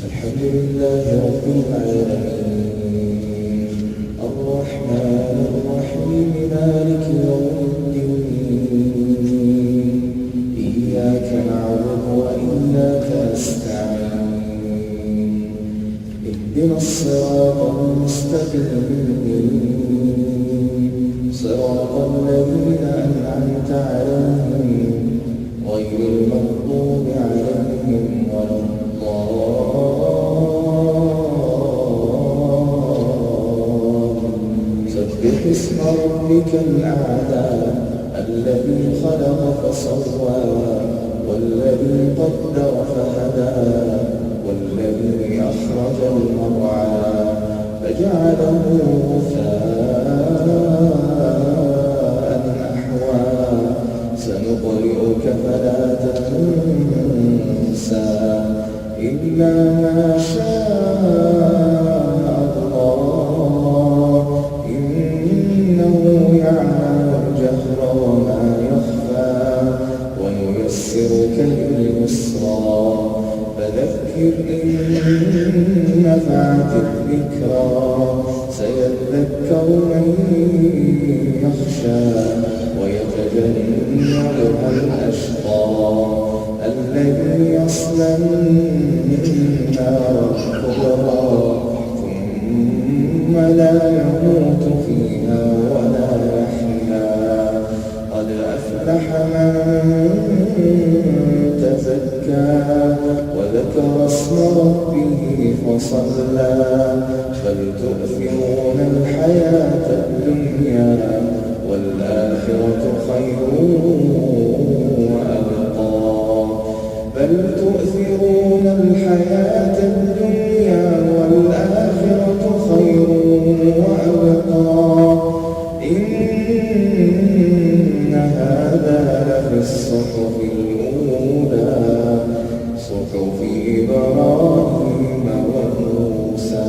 الحمد لله رب العالمين الرحمن الرحيم مالك يوم الدين إياك نعبد وإياك نستعين اهدنا الصراط المستقيم صراط الذين أنعمت عليهم غير المغضوب عليهم ولا الضالين. سبح اسم ربك الأعلى الذي خلق فسوى والذي قدر فهدى والذي أخرج المرعى فجعله غثاء أحوى سنقرئك فلا تنسى إلا ما شاء الله إنه يعلم الجهر وما يخفى ونيسرك لليسرى فذكر إن نفعت الذكرى سيذكر من يخشى ويتجنبها الأشقى الذي يصلى النار الكبرى ثم لا يموت فيها ولا يحيا قد أفلح من تزكى وذكر اسم ربه فصلى بل تؤثرون الحياة الدنيا والآخرة خير وأبقى بل تؤثرون الحياة الدنيا والآخرة خير وأبقى إن هذا لفي الصحف الأولى صحف إبراهيم وموسى.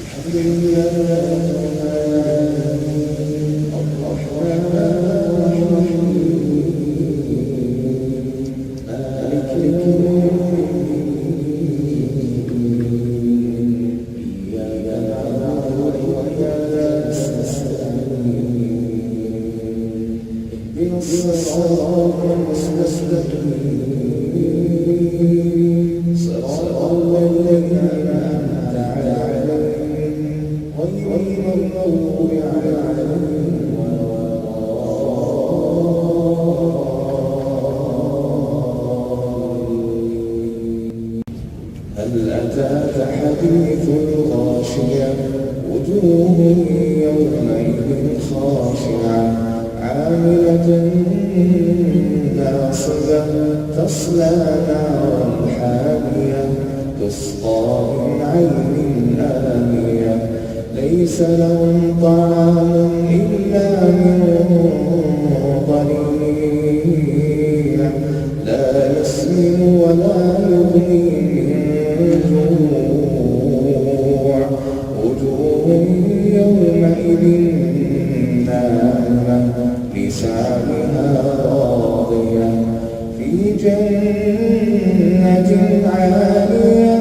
الحمد لله الرحمن الرحيم مالك يوم الدين إياك نعبد وإياك نستعين اهدنا الصراط المستقيم صراط الذين أنعمت عليهم غير المغضوب عليهم ولا الضالين. هل أتاك حديث الغاشية وجوه يومئذ خاشعة عاملة ناصبة تصلى نارا حامية تسقى من عين آنية ليس لهم طعام إلا من ضريع لا يسمن ولا يغني من جوع وجوه يومئذ ناعمة لسعيها راضية في جنة عالية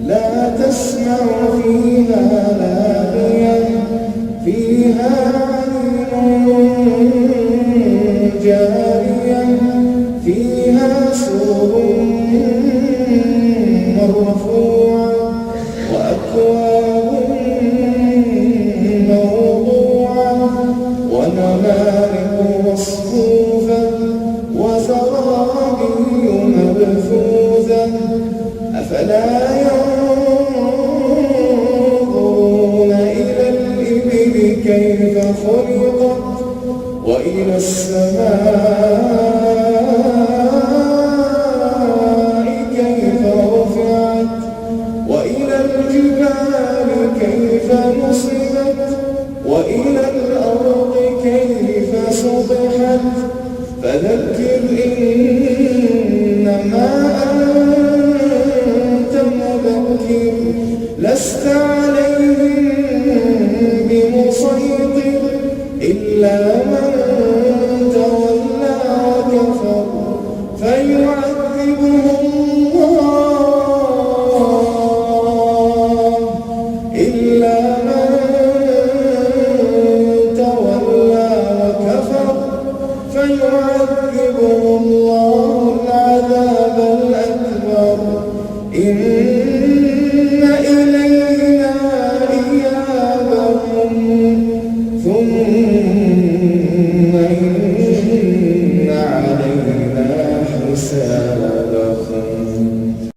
لا تسمع فيها لاغية فيها عين جارية فيها سرر مرفوعة وأكواب موضوعة ونمارق مصفوفة وزرابي مبثوثة أفلا ينظرون إلى الإبل كيف خلقت وإلى السماء كيف رفعت وإلى الجبال كيف نصبت وإلى الأرض كيف سطحت فذكر إنما أنت مذكر لست عليهم بمسيطر إلا من يعذبهم الله العذاب الأكبر.